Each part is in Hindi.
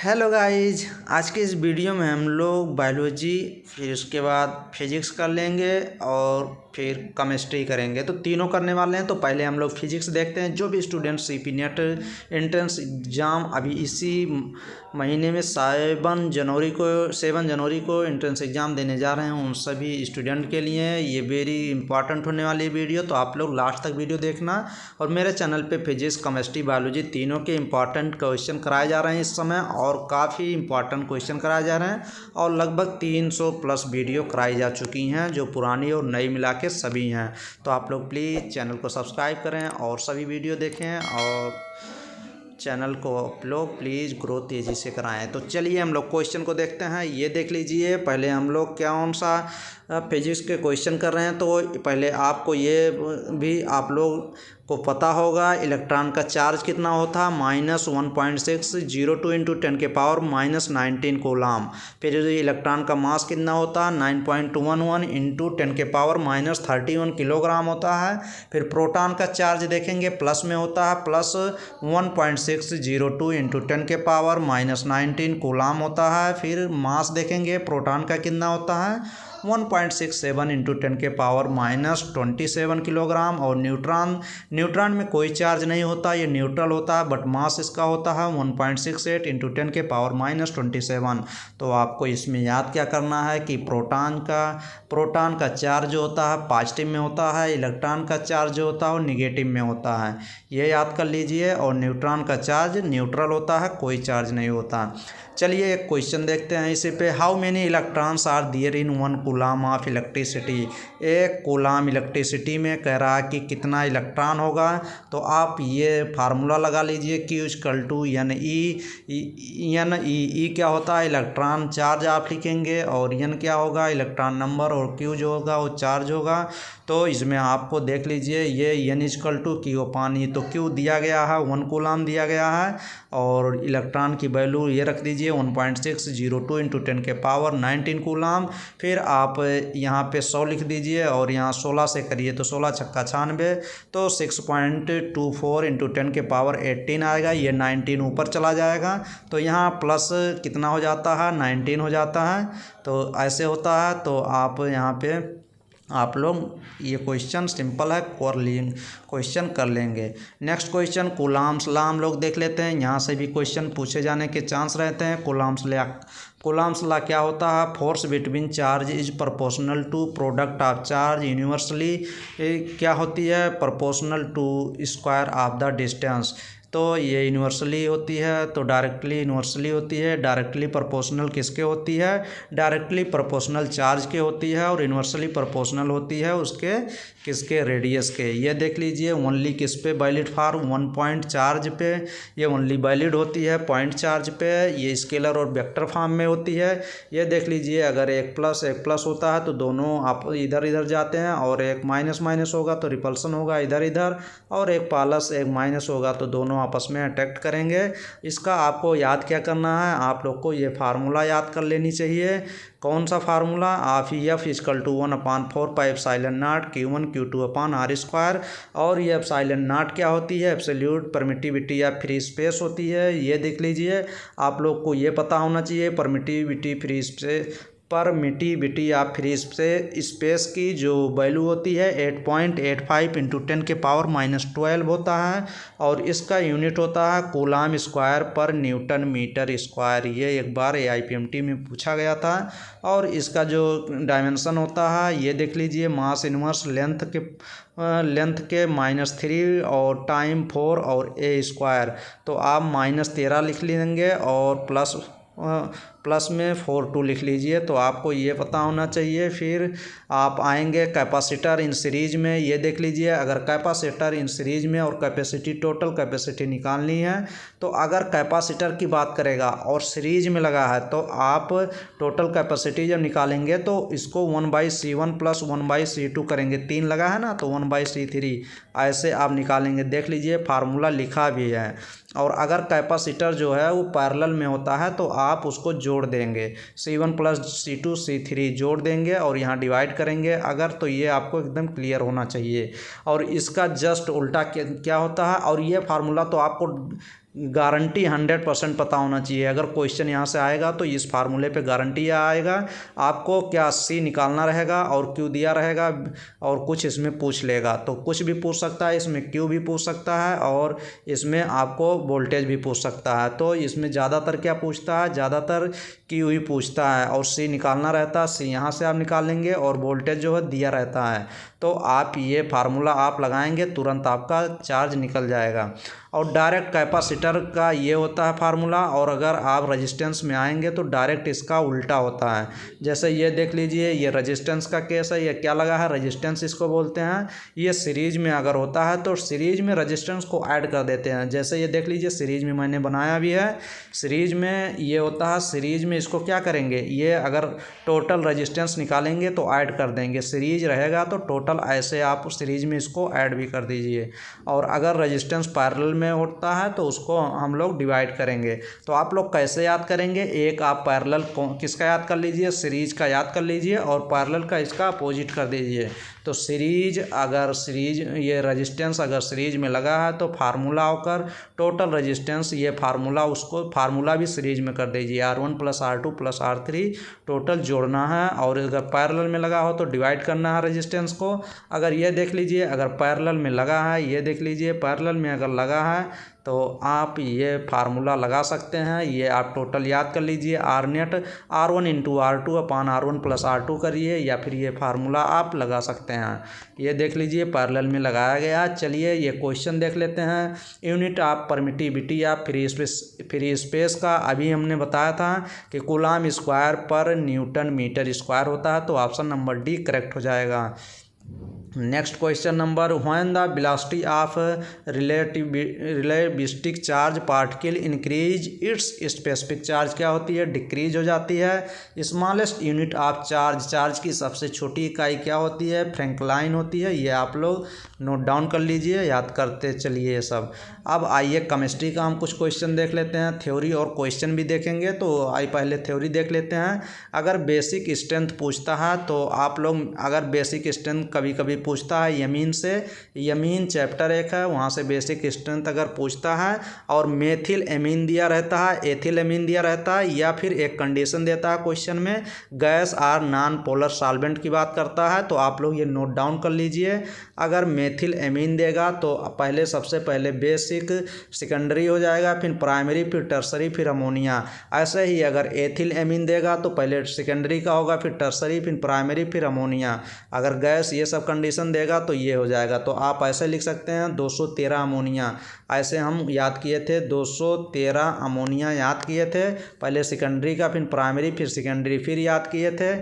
हेलो गाइज, आज के इस वीडियो में हम लोग बायोलॉजी, फिर उसके बाद फिजिक्स कर लेंगे और फिर केमिस्ट्री करेंगे। तो तीनों करने वाले हैं। तो पहले हम लोग फिजिक्स देखते हैं। जो भी student CP net entrance exam अभी इसी महीने में 7 जनवरी को एंट्रेंस एग्ज़ाम देने जा रहे हैं, उन सभी स्टूडेंट के लिए ये वेरी इंपॉर्टेंट होने वाली वीडियो। तो आप लोग लास्ट तक वीडियो देखना। और मेरे चैनल पे फिजिक्स, केमिस्ट्री, बायोलॉजी तीनों के इंपॉर्टेंट क्वेश्चन कराए जा रहे हैं इस समय, और काफ़ी इंपॉर्टेंट क्वेश्चन कराए जा रहे हैं। और लगभग 300 प्लस वीडियो कराई जा चुकी हैं, जो पुरानी और नई मिला के सभी हैं। तो आप लोग प्लीज़ चैनल को सब्सक्राइब करें और सभी वीडियो देखें, और चैनल को आप लोग प्लीज़ ग्रो तेज़ी से कराएं। तो चलिए हम लोग क्वेश्चन को देखते हैं। ये देख लीजिए, पहले हम लोग कौन सा फिजिक्स के क्वेश्चन कर रहे हैं। तो पहले आपको ये भी आप लोग को पता होगा, इलेक्ट्रॉन का चार्ज कितना होता है, -1.602 इंटू 10 के पावर -19 कूलम। फिर इलेक्ट्रॉन का मास कितना होता है, 9.11 इंटू 10 के पावर -31 किलोग्राम होता है। फिर प्रोटॉन का चार्ज देखेंगे, प्लस में होता है, +1.602 इंटू 10 के पावर -19 कूलम होता है। फिर मास देखेंगे प्रोटॉन का कितना होता है, 1.67 इंटू 10 के पावर -27 किलोग्राम। और न्यूट्रॉन में कोई चार्ज नहीं होता, ये न्यूट्रल होता है, बट मास इसका होता है 1.68 इंटू 10 के पावर -27। तो आपको इसमें याद क्या करना है कि प्रोटॉन का चार्ज जो होता है पॉजिटिव में होता है, इलेक्ट्रॉन का चार्ज जो होता है वो निगेटिव में होता है, ये याद कर लीजिए। और न्यूट्रॉन का चार्ज न्यूट्रल होता है, कोई चार्ज नहीं होता। चलिए एक क्वेश्चन देखते हैं इसी पे। How many electrons are there in 1 coulomb of electricity. एक कूलम इलेक्ट्रिसिटी में कह रहा है कि कितना इलेक्ट्रॉन होगा। तो आप ये फार्मूला लगा लीजिए, Q = क्या होता है, इलेक्ट्रॉन चार्ज आप लिखेंगे, और N क्या होगा, इलेक्ट्रॉन नंबर, और Q जो होगा वो चार्ज होगा। तो इसमें आपको देख लीजिए, ये N = Q/E। तो Q दिया गया है, 1 कूलम दिया गया है, और इलेक्ट्रॉन की वैल्यू ये रख दीजिए 1.602 इंटू 10 के पावर 19 कूलम। फिर आप यहाँ पे 100 लिख दीजिए, और यहाँ 16 से करिए तो 16 छक्का 96, तो 6.24 इंटू 10 के पावर 18 आएगा। ये 19 ऊपर चला जाएगा, तो यहाँ प्लस कितना हो जाता है, 19 हो जाता है। तो ऐसे होता है। तो आप यहाँ पे आप लोग ये क्वेश्चन सिंपल है, क्वेश्चन कर लेंगे। नेक्स्ट क्वेश्चन कूलम्स लॉ हम लोग देख लेते हैं। यहाँ से भी क्वेश्चन पूछे जाने के चांस रहते हैं। कूलम्स लॉ क्या होता है, force between charge is proportional to product of charge universally क्या होती है, proportional to square of the distance. तो ये यूनिवर्सली होती है, तो डायरेक्टली यूनिवर्सली होती है। डायरेक्टली प्रोपोर्शनल किसके होती है, डायरेक्टली प्रोपोर्शनल चार्ज के होती है, और यूनिवर्सली प्रोपोर्शनल होती है उसके किसके, रेडियस के। ये देख लीजिए, ओनली किस पे वैलिड फॉर 1 पॉइंट चार्ज पे, ये ओनली वैलिड होती है पॉइंट चार्ज पे। ये स्केलर और वेक्टर फॉर्म में होती है। ये देख लीजिए, अगर एक प्लस होता है तो दोनों आप इधर इधर जाते हैं, और एक माइनस होगा तो रिपल्सन होगा इधर इधर, और एक प्लस एक माइनस होगा तो दोनों आपस में अट्रैक्ट करेंगे। इसका आपको याद क्या करना है, आप लोग को ये फार्मूला याद कर लेनी चाहिए। कौन सा फार्मूला, आप F = 1/4πε0 Q1 Q2/r²। और ये ε0 क्या होती है, एब्सोल्यूट परमिटिविटी या फ्री स्पेस होती है। ये देख लीजिए, आप लोग को ये पता होना चाहिए, परमिटिविटी या फ्री स्पेस की जो वैल्यू होती है 8.85 इंटू 10 के पावर -12 होता है, और इसका यूनिट होता है कूलम स्क्वायर पर न्यूटन मीटर स्क्वायर। ये एक बार AIPMT में पूछा गया था। और इसका जो डायमेंशन होता है ये देख लीजिए, मास इनवर्स लेंथ के -3 और टाइम 4 और A²। तो आप -13 लिख लेंगे, और प्लस में 42 लिख लीजिए। तो आपको ये पता होना चाहिए। फिर आप आएंगे कैपेसिटर इन सीरीज में। ये देख लीजिए, अगर कैपेसिटर इन सीरीज में और कैपेसिटी, टोटल कैपेसिटी निकालनी है, तो अगर कैपेसिटर की बात करेगा और सीरीज में लगा है, तो आप टोटल कैपेसिटी जब निकालेंगे तो इसको 1/C1 + 1/C2 करेंगे। 3 लगा है ना, तो 1/C3 ऐसे आप निकालेंगे। देख लीजिए, फार्मूला लिखा भी है। और अगर कैपेसिटर जो है वो पैरेलल में होता है, तो आप उसको जोड़ देंगे, C1 + C2 C3 जोड़ देंगे, और यहाँ डिवाइड करेंगे अगर। तो ये आपको एकदम क्लियर होना चाहिए। और इसका जस्ट उल्टा क्या होता है, और ये फार्मूला तो आपको गारंटी 100% पता होना चाहिए। अगर क्वेश्चन यहाँ से आएगा तो इस फार्मूले पे गारंटी आएगा। आपको क्या सी निकालना रहेगा और क्यू दिया रहेगा और कुछ इसमें पूछ लेगा, तो कुछ भी पूछ सकता है, इसमें क्यू भी पूछ सकता है और इसमें आपको वोल्टेज भी पूछ सकता है। तो इसमें ज़्यादातर क्या पूछता है, ज़्यादातर क्यू ही पूछता है और सी निकालना रहता है। सी यहाँ से आप निकाल लेंगे और वोल्टेज जो है दिया रहता है। तो आप ये फार्मूला आप लगाएंगे तुरंत आपका चार्ज निकल जाएगा। और डायरेक्ट कैपेसिटर का ये होता है फार्मूला, और अगर आप रेजिस्टेंस में आएंगे तो डायरेक्ट इसका उल्टा होता है। जैसे ये देख लीजिए, ये रेजिस्टेंस का केस है, ये क्या लगा है, रेजिस्टेंस इसको बोलते हैं। ये सीरीज में अगर होता है तो सीरीज में रेजिस्टेंस को ऐड कर देते हैं। जैसे ये देख लीजिए, सीरीज में मैंने बनाया भी है। सीरीज में ये होता है, सीरीज में इसको क्या करेंगे, ये अगर टोटल रेजिस्टेंस निकालेंगे तो ऐड कर देंगे। सीरीज रहेगा तो टोटल ऐसे आप सीरीज में इसको ऐड भी कर दीजिए। और अगर रेजिस्टेंस पैरेलल में होता है तो उसको हम लोग डिवाइड करेंगे। तो आप लोग कैसे याद करेंगे, एक आप पैरेलल किसका याद कर लीजिए, सीरीज का याद कर लीजिए और पैरेलल का इसका अपोजिट कर दीजिए। तो सीरीज ये रेजिस्टेंस अगर सीरीज में लगा है तो फार्मूला होकर टोटल रेजिस्टेंस, ये फार्मूला उसको फार्मूला भी सीरीज में कर दीजिए। R1 + R2 + R3 टोटल जोड़ना है, और अगर पैरेलल में लगा हो तो डिवाइड करना है रेजिस्टेंस को। अगर ये देख लीजिए, अगर पैरेलल में लगा है, ये देख लीजिए पैरेलल में अगर लगा है तो आप ये फार्मूला लगा सकते हैं। ये आप टोटल याद कर लीजिए, R net R1 × R2 / R1 + R2 करिए, या फिर ये फार्मूला आप लगा सकते हैं। ये देख लीजिए पैरेलल में लगाया गया। चलिए ये क्वेश्चन देख लेते हैं। यूनिट ऑफ परमिटिविटी या फ्री स्पेस का अभी हमने बताया था कि कूलम स्क्वायर पर न्यूटन मीटर स्क्वायर होता है, तो ऑप्शन नंबर डी करेक्ट हो जाएगा। Next question number, when the velocity of relativistic charge particle increase its specific charge क्या होती है, डिक्रीज हो जाती है। स्मॉलेस्ट यूनिट ऑफ चार्ज की सबसे छोटी इकाई क्या होती है, फ्रैंकलाइन होती है। ये आप लोग नोट डाउन कर लीजिए, याद करते चलिए ये सब। अब आइए केमिस्ट्री का हम कुछ क्वेश्चन देख लेते हैं, थ्योरी और क्वेश्चन भी देखेंगे। तो आइए पहले थ्योरी देख लेते हैं। अगर बेसिक स्ट्रेंथ पूछता है तो आप लोग, अगर बेसिक स्ट्रेंथ कभी कभी पूछता है यमीन से, यमीन चैप्टर 1 है, वहाँ से बेसिक स्ट्रेंथ अगर पूछता है और मेथिल एमीन दिया रहता है, एथिल एमीन दिया रहता है, या फिर एक कंडीशन देता है क्वेश्चन में, गैस और नॉन पोलर सॉल्वेंट की बात करता है, तो आप लोग ये नोट डाउन कर लीजिए। अगर मेथिल एमीन देगा तो पहले सबसे पहले बेसिक, सेकेंडरी हो जाएगा, फिर प्राइमरी, फिर टर्सरी, फिर अमोनिया। ऐसे ही अगर एथिल एमीन देगा तो पहले सेकेंडरी का होगा, फिर टर्सरी, फिर प्राइमरी, फिर अमोनिया। अगर गैस ये सब कंडीशन देगा तो ये हो जाएगा। तो आप ऐसे लिख सकते हैं 213 अमोनिया, ऐसे हम याद किए थे, 213 अमोनिया याद किए थे। पहले सेकेंडरी का, फिर प्राइमरी, फिर सेकेंडरी, फिर याद किए थे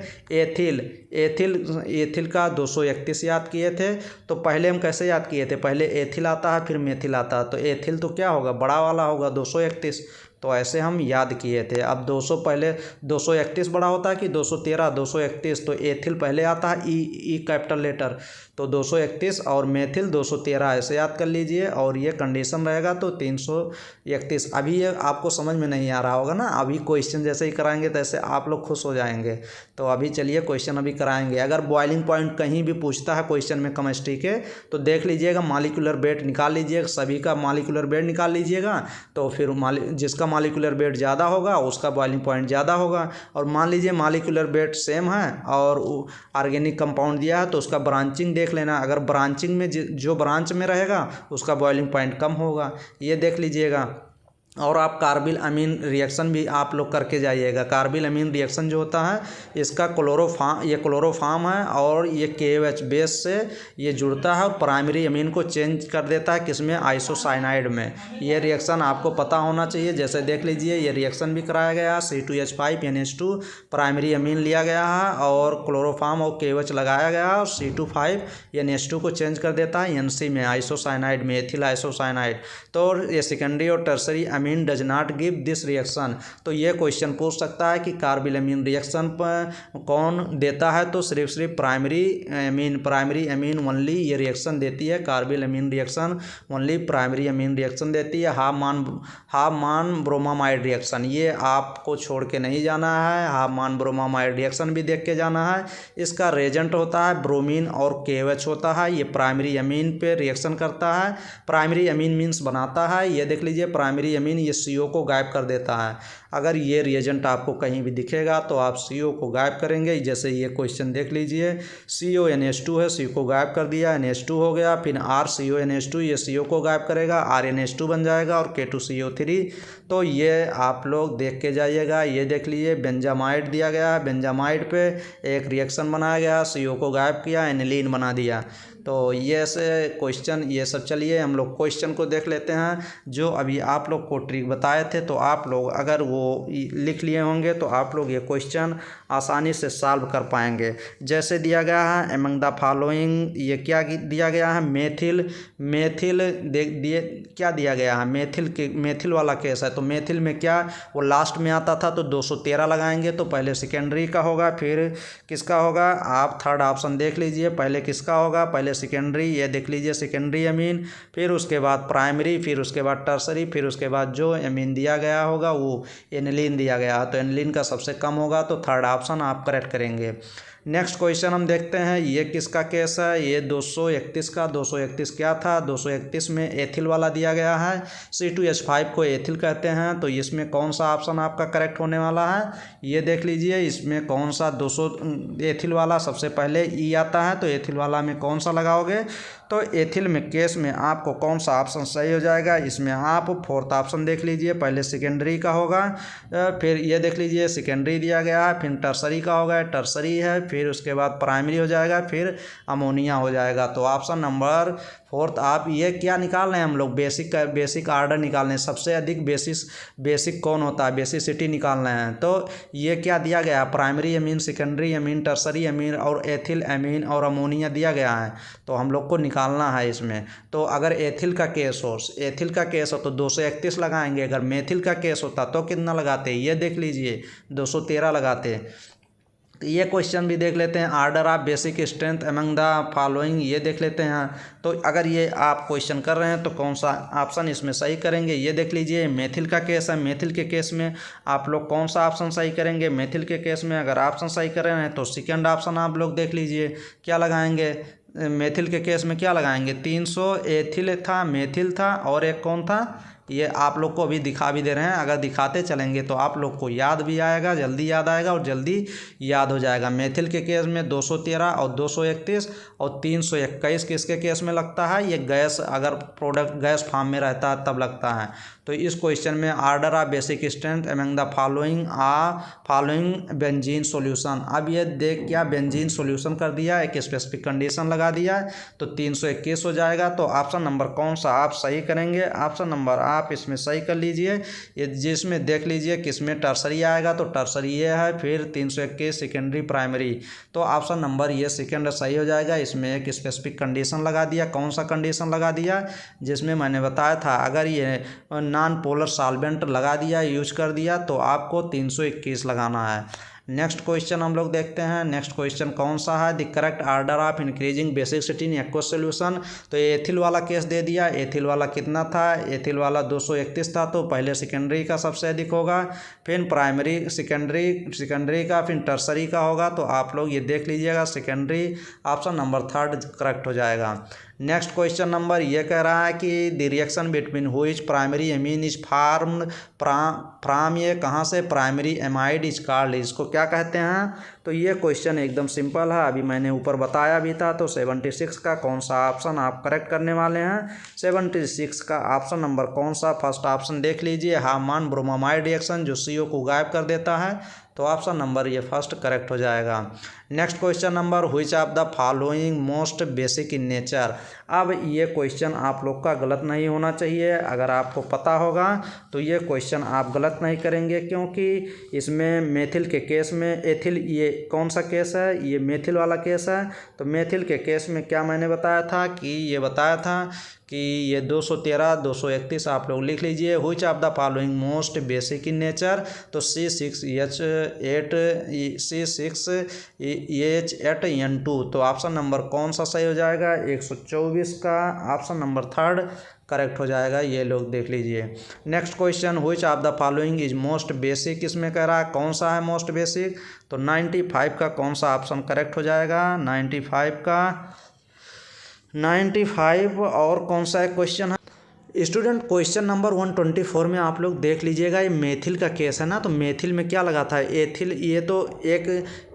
एथिल का 231 याद किए थे। तो पहले हम कैसे याद किए थे, पहले एथिल आता है फिर मेथिल आता है, तो एथिल तो क्या होगा, बड़ा वाला होगा 231, तो ऐसे हम याद किए थे। अब 200 पहले 231 बड़ा होता है कि 213, 231, तो एथिल पहले आता है ई कैपिटल लेटर, तो 231 और मेथिल 213 ऐसे याद कर लीजिए। और ये कंडीशन रहेगा तो 331। अभी ये आपको समझ में नहीं आ रहा होगा ना, अभी क्वेश्चन जैसे ही कराएंगे तैसे आप लोग खुश हो जाएंगे। तो अभी चलिए क्वेश्चन अभी कराएंगे। अगर बॉइलिंग पॉइंट कहीं भी पूछता है क्वेश्चन में केमिस्ट्री के, तो देख लीजिएगा मॉलिक्यूलर वेट निकाल लीजिएगा, सभी का मॉलिक्यूलर वेट निकाल लीजिएगा। तो फिर जिसका मॉलिक्यूलर वेट ज़्यादा होगा उसका बॉइलिंग पॉइंट ज़्यादा होगा। और मान लीजिए मॉलिक्यूलर वेट सेम है और ऑर्गेनिक कंपाउंड दिया है तो उसका ब्रांचिंग देख लेना, अगर ब्रांचिंग में जो ब्रांच में रहेगा उसका बॉइलिंग पॉइंट कम होगा, ये देख लीजिएगा। और आप कार्बिल अमीन रिएक्शन भी आप लोग करके जाइएगा। कार्बिल अमीन रिएक्शन जो होता है इसका क्लोरोफॉर्म है और ये KOH बेस से ये जुड़ता है और प्राइमरी अमीन को चेंज कर देता है किसमें, आइसोसाइनाइड में। ये रिएक्शन आपको पता होना चाहिए। जैसे देख लीजिए ये रिएक्शन भी कराया गया, C2H5 NH2 प्राइमरी अमीन लिया गया है और क्लोरोफॉर्म और KOH लगाया गया और C2 NH2 को चेंज कर देता है NC में, आइसोसाइनाइड में, एथिल आइसोसाइनाइड। तो ये सेकेंडरी और tertiary amine does not give this reaction. तो ये क्वेश्चन पूछ सकता है कि कार्बिल अमीन रिएक्शन पर कौन देता है, तो सिर्फ प्राइमरी अमीन ओनली ये रिएक्शन देती है। Carbylamine reaction only primary amine reaction देती है। हाफ मान ब्रोमामाइड रिएक्शन, ये आपको छोड़ के नहीं जाना है। हाफ मान ब्रोमामाइड रिएक्शन भी देख के जाना है। इसका रेजेंट होता है ब्रोमीन और KOH होता है, ये प्राइमरी अमीन पे रिएक्शन करता है। प्राइमरी अमीन मीन्स बनाता है, ये देख लीजिए प्राइमरी अमीन अमीन ये CO को गायब कर देता है। अगर ये रिएजेंट आपको कहीं भी दिखेगा तो आप CO को गायब करेंगे। जैसे ये क्वेश्चन देख लीजिए, CONH2 है, CO को गायब कर दिया, NH2 हो गया, फिर RCONH2 ये CO को गायब करेगा, RNH2 बन जाएगा और K2CO3। तो ये आप लोग देख के जाइएगा। ये देख लीजिए बेंजामाइड दिया गया है, बेंजामाइड पे एक रिएक्शन बनाया गया, CO को गायब किया, एनिलीन बना दिया। तो ये ऐसे क्वेश्चन ये सब। चलिए हम लोग क्वेश्चन को देख लेते हैं। जो अभी आप लोग को ट्रिक बताए थे तो आप लोग अगर वो लिख लिए होंगे तो आप लोग ये क्वेश्चन आसानी से सॉल्व कर पाएंगे। जैसे दिया गया है एमंग द फॉलोइंग, ये क्या दिया गया है, मेथिल देख दिए क्या दिया गया है, मेथिल वाला केस है। तो मेथिल में क्या वो लास्ट में आता था तो 213 लगाएंगे। तो पहले सेकेंडरी का होगा, फिर किसका होगा, आप थर्ड ऑप्शन देख लीजिए। पहले किसका होगा, पहले सेकेंडरी, ये देख लीजिए सेकेंडरी अमीन, फिर उसके बाद प्राइमरी, फिर उसके बाद टर्सरी, फिर उसके बाद जो अमीन दिया गया होगा वो एनिलीन दिया गया। तो एनिलीन का सबसे कम होगा तो थर्ड ऑप्शन आप करेक्ट करेंगे। नेक्स्ट क्वेश्चन हम देखते हैं, ये किसका केस है, ये 231 का। 231 क्या था, 231 में एथिल वाला दिया गया है। C2H5 को एथिल कहते हैं। तो इसमें कौन सा ऑप्शन आपका करेक्ट होने वाला है, ये देख लीजिए। इसमें कौन सा 200 एथिल वाला सबसे पहले E आता है, तो एथिल वाला में कौन सा लगाओगे, तो एथिल में केस में आपको कौन सा ऑप्शन सही हो जाएगा। इसमें आप फोर्थ ऑप्शन देख लीजिए, पहले सेकेंडरी का होगा, फिर ये देख लीजिए सेकेंडरी दिया गया है, फिर टर्सरी का होगा, टर्सरी है, फिर उसके बाद प्राइमरी हो जाएगा, फिर अमोनिया हो जाएगा। तो ऑप्शन नंबर फोर्थ। आप ये क्या निकाल रहे हैं, हम लोग बेसिक आर्डर निकाल रहे हैं, सबसे अधिक बेसिक कौन होता है, बेसिसिटी निकाल रहे हैं। तो ये क्या दिया गया, primary amine, secondary amine, tertiary amine और एथिल अमीन और अमोनिया दिया गया है। तो हम लोग को निकालना है इसमें। तो अगर एथिल का केस हो तो 231 लगाएंगे। अगर मेथिल का केस होता तो कितना लगाते, ये देख लीजिए 213 लगाते। तो ये क्वेश्चन भी देख लेते हैं, order of basic strength among the following, ये देख लेते हैं। तो अगर ये आप क्वेश्चन कर रहे हैं तो कौन सा ऑप्शन इसमें सही करेंगे, ये देख लीजिए। मेथिल का केस है, मेथिल के केस में आप लोग कौन सा ऑप्शन सही करेंगे। मेथिल के केस में अगर ऑप्शन सही कर रहे हैं तो सेकेंड ऑप्शन आप लोग देख लीजिए, क्या लगाएंगे, मेथिल के केस में क्या लगाएंगे, 300 एथिल था, मेथिल था और एक कौन था, ये आप लोग को अभी दिखा भी दे रहे हैं। अगर दिखाते चलेंगे तो आप लोग को याद भी आएगा, जल्दी याद आएगा और जल्दी याद हो जाएगा। मेथिल के केस में 213 और 231 और 321 किसके केस में लगता है, ये गैस, अगर प्रोडक्ट गैस फॉर्म में रहता है तब लगता है। तो इस क्वेश्चन में order of basic strength among the following benzene solution. अब ये देख क्या बेंजीन सॉल्यूशन कर दिया, एक स्पेसिफिक कंडीशन लगा दिया तो 321 हो जाएगा। तो ऑप्शन नंबर कौन सा आप सही करेंगे, ऑप्शन नंबर आप इसमें सही कर लीजिए। ये जिसमें देख लीजिए किसमें टर्सरी आएगा, तो टर्सरी ये है, फिर 321 सेकेंडरी प्राइमरी। तो ऑप्शन नंबर ये सेकेंड सही हो जाएगा। इसमें एक स्पेसिफिक कंडीशन लगा दिया, कौन सा कंडीशन लगा दिया, जिसमें मैंने बताया था अगर ये नॉन पोलर सॉल्वेंट लगा दिया, यूज कर दिया तो आपको 321 लगाना है। नेक्स्ट क्वेश्चन हम लोग देखते हैं। नेक्स्ट क्वेश्चन कौन सा है, the correct order of increasing basicity in aqueous solution. तो एथिल वाला केस दे दिया, एथिल वाला कितना था, एथिल वाला 231 था। तो पहले सेकेंडरी का सबसे अधिक होगा, फिर प्राइमरी सेकेंडरी का, फिर टर्सरी का होगा। तो आप लोग ये देख लीजिएगा, secondary option number third correct हो जाएगा। नेक्स्ट क्वेश्चन नंबर ये कह रहा है कि the reaction between which primary amine is formed from, ये कहाँ से, प्राइमरी एमाइड इज कॉल्ड, इसको क्या कहते हैं। तो ये क्वेश्चन एकदम सिंपल है, अभी मैंने ऊपर बताया भी था। तो 76 का कौन सा ऑप्शन आप करेक्ट करने वाले हैं, 76 का ऑप्शन नंबर कौन सा, फर्स्ट ऑप्शन देख लीजिए, हार्मन ब्रोमामाइड रिएक्शन जो CO को गायब कर देता है। तो ऑप्शन नंबर ये फर्स्ट करेक्ट हो जाएगा। Next question number, which of the following most basic in nature. अब ये क्वेश्चन आप लोग का गलत नहीं होना चाहिए, अगर आपको पता होगा तो ये क्वेश्चन आप गलत नहीं करेंगे, क्योंकि इसमें मेथिल के केस में एथिल, ये कौन सा केस है, ये मेथिल वाला केस है। तो मेथिल के केस में क्या मैंने बताया था कि ये बताया था कि ये 213 231 आप लोग लिख लीजिए। Which of the following most basic in nature, तो C6H8N2। तो ऑप्शन नंबर कौन सा सही हो जाएगा, 124 का ऑप्शन नंबर थर्ड करेक्ट हो जाएगा, ये लोग देख लीजिए। Next question, which of the following is most basic, इसमें कह रहा है कौन सा है मोस्ट बेसिक। तो 95 का कौन सा ऑप्शन करेक्ट हो जाएगा, 95 का 95 और कौन सा क्वेश्चन है, स्टूडेंट क्वेश्चन नंबर 124 में आप लोग देख लीजिएगा, ये मेथिल का केस है ना। तो मेथिल में क्या लगा था, एथिल, ये तो एक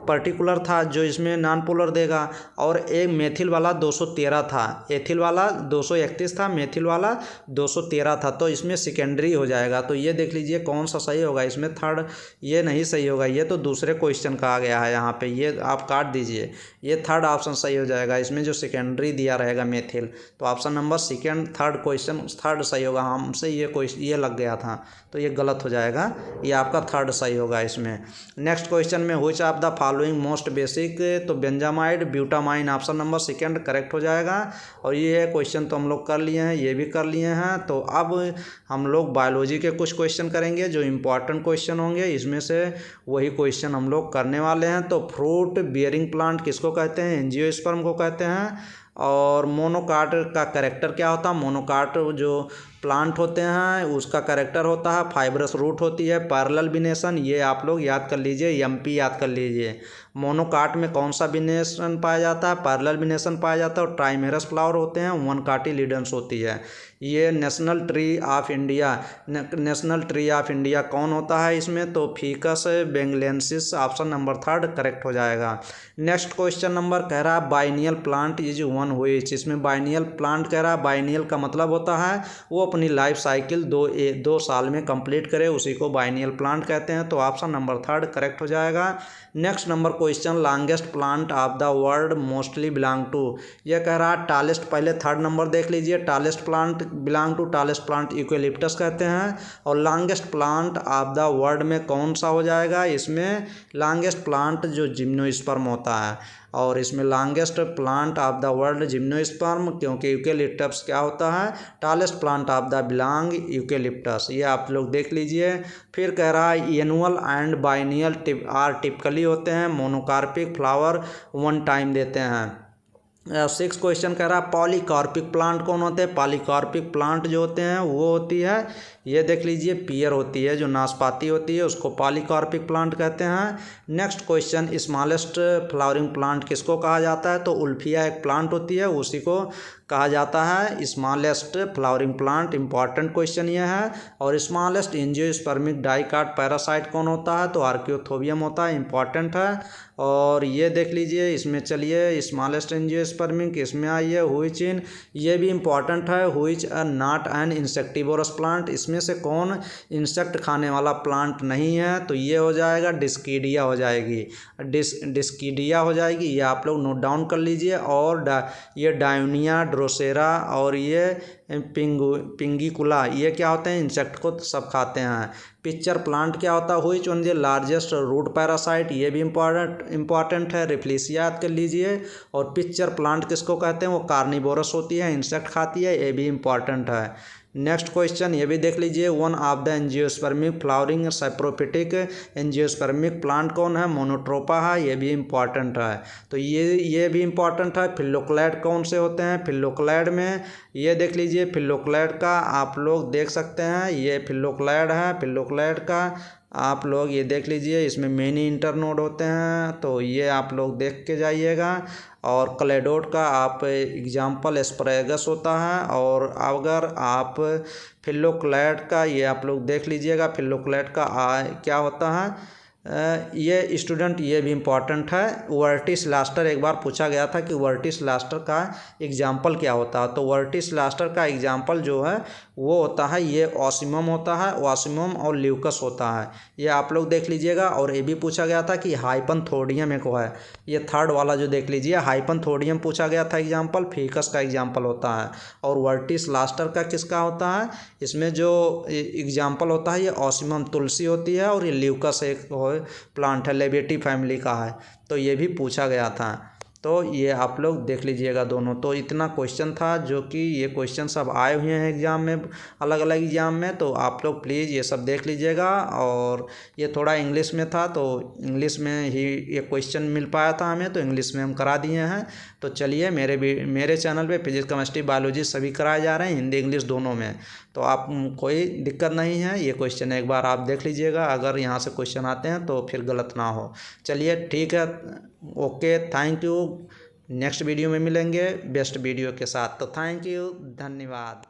पर्टिकुलर था जो इसमें नॉन पोलर देगा, और एक मेथिल वाला 213 था, एथिल वाला 231 था, मेथिल वाला 213 था, तो इसमें सेकेंडरी हो जाएगा। तो ये देख लीजिए कौन सा सही होगा, इसमें थर्ड ये नहीं सही होगा, ये तो दूसरे क्वेश्चन का आ गया है यहाँ पे, ये आप काट दीजिए, ये थर्ड ऑप्शन सही हो जाएगा, इसमें जो सेकेंडरी दिया रहेगा मेथिल, तो option number second third question third सही होगा। हमसे ये क्वेश्चन ये लग गया था तो ये गलत हो जाएगा, ये आपका थर्ड सही होगा इसमें। नेक्स्ट क्वेश्चन में which of the following most basic, तो benzamide butanamine option number second correct हो जाएगा। और ये क्वेश्चन तो हम लोग कर लिए हैं, ये भी कर लिए हैं। तो अब हम लोग बायोलॉजी के कुछ क्वेश्चन करेंगे जो इम्पोर्टेंट क्वेश्चन होंगे, इसमें से वही क्वेश्चन हम लोग करने वाले हैं। तो फ्रूट बियरिंग प्लांट किसको कहते हैं, एंजियोस्पर्म को कहते हैं। और मोनोकाट का कैरेक्टर क्या होता है, मोनोकाट जो प्लांट होते हैं उसका कैरेक्टर होता है फाइब्रस रूट होती है, पैरेलल बिनेशन, ये आप लोग याद कर लीजिए, एमपी याद कर लीजिए। मोनोकाट में कौन सा बिनेशन पाया जाता है, पैरेलल बिनेशन पाया जाता है, और ट्राइमेरस फ्लावर होते हैं, वन काटिलिडन्स होती है। ये national tree of India, national tree of India कौन होता है इसमें, तो faeces benghalensis option number third correct हो जाएगा। नेक्स्ट क्वेश्चन नंबर कह रहा है biennial plant is one which, इसमें बाइनियल प्लांट कह रहा है, बाइनियल का मतलब होता है वो अपनी लाइफ साइकिल 2 साल में कंप्लीट करे, उसी को बाइनियल प्लांट कहते हैं। तो ऑप्शन नंबर थर्ड करेक्ट हो जाएगा। Next number question longest plant of the world mostly belong to, यह कह रहा है टालेस्ट, पहले थर्ड नंबर देख लीजिए, tallest plant belong to, tallest plant eucalyptus कहते हैं। और longest plant of the world में कौन सा हो जाएगा, इसमें लॉन्गेस्ट प्लांट जो जिम्नोस्पर्म होता है, और इसमें longest plant of the world gymnosperm, क्योंकि यूकेलिप्टस क्या होता है, tallest plant of the belong eucalyptus, ये आप लोग देख लीजिए। फिर कह रहा है एनुअल एंड बाइनियल टिपिकली होते हैं, मोनोकार्पिक फ्लावर वन टाइम देते हैं। 6 क्वेश्चन कह रहा है पॉलीकार्पिक प्लांट कौन होते हैं, पॉलीकार्पिक प्लांट जो होते हैं वो होती है, ये देख लीजिए पियर होती है, जो नाशपाती होती है उसको पॉलीकार्पिक प्लांट कहते हैं। Next question smallest flowering plant किसको कहा जाता है, तो उल्फिया एक प्लांट होती है उसी को कहा जाता है smallest flowering plant, important question ये है। और स्मॉलेस्ट एंजियोस्पर्मिक डाइकाट पैरासाइट कौन होता है, तो आर्कियोथोबियम होता है, इंपॉर्टेंट है। और ये देख लीजिए इसमें, चलिए स्मॉलेस्ट एंजियोस्पर्मिक इसमें आई है व्हिच इन, ये भी इंपॉर्टेंट है, which are not an insectivorous plant, इसमें से कौन इंसेक्ट खाने वाला प्लांट नहीं है, तो ये हो जाएगा डिस्कीडिया हो जाएगी, डिस्कीडिया हो जाएगी, ये आप लोग नोट डाउन कर लीजिए। और ये डायोनिया, ड्रोसेरा और ये पिंगिकुला, ये क्या होते हैं, इंसेक्ट को सब खाते हैं। पिक्चर प्लांट क्या होता है, which one the largest root parasite, ये भी इंपॉर्टेंट है, रिफ्लेसिया याद कर लीजिए। और पिक्चर प्लांट किसको कहते हैं, वो कार्निवोरस होती है, इंसेक्ट खाती है, ये भी इंपॉर्टेंट है। नेक्स्ट क्वेश्चन ये भी देख लीजिए, one of the angiospermic flowering saprophytic angiospermic plant कौन है, मोनोट्रोपा है, ये भी इंपॉर्टेंट है। तो ये भी इंपॉर्टेंट है। फिलोक्लैड कौन से होते हैं, फिलोक्लैड में ये देख लीजिए, फिलोक्लैड का आप लोग देख सकते हैं, ये फिलोक्लैड है, फिलोक्लैड का आप लोग ये देख लीजिए, इसमें मेनी इंटरनोड होते हैं, तो ये आप लोग देख के जाइएगा। और क्लेडोड का आप एग्जाम्पल एस्परेगस होता है। और अगर आप फिलोक्लैड का ये आप लोग देख लीजिएगा, फिलोक्लैड का क्या होता है, ये स्टूडेंट ये भी इम्पॉर्टेंट है। वर्टिस लास्टर एक बार पूछा गया था कि वर्टिस लास्टर का एग्जाम्पल क्या होता है, तो वर्टिस लास्टर का एग्जाम्पल जो है वो होता है ये ऑसिमम होता है, ऑसिमम और ल्यूकस होता है, ये आप लोग देख लीजिएगा। और ये भी पूछा गया था कि हाइपनथोडियम एक है, ये थर्ड वाला जो देख लीजिए, हाइपनथोडियम पूछा गया था एग्जाम्पल, फीकस का एग्जाम्पल होता है। और वर्टिस लास्टर का किसका होता है, इसमें जो एग्जाम्पल होता है ये ऑसिमम तुलसी होती है, और ये ल्यूकस एक प्लांट है, लेबेटी फैमिली का है, तो ये भी पूछा गया था। तो ये आप लोग देख लीजिएगा दोनों। तो इतना क्वेश्चन था जो कि ये क्वेश्चन सब आए हुए हैं एग्ज़ाम में, अलग अलग एग्ज़ाम में, तो आप लोग प्लीज़ ये सब देख लीजिएगा। और ये थोड़ा इंग्लिश में था तो इंग्लिश में ही ये क्वेश्चन मिल पाया था हमें, तो इंग्लिश में हम करा दिए हैं। तो चलिए मेरे चैनल पे फिजिक्स केमिस्ट्री बायोलॉजी सभी कराए जा रहे हैं, हिंदी इंग्लिश दोनों में, तो आप कोई दिक्कत नहीं है। ये क्वेश्चन एक बार आप देख लीजिएगा, अगर यहाँ से क्वेश्चन आते हैं तो फिर गलत ना हो। चलिए ठीक है, okay, thank you. Next video में मिलेंगे बेस्ट वीडियो के साथ, तो थैंक यू, धन्यवाद।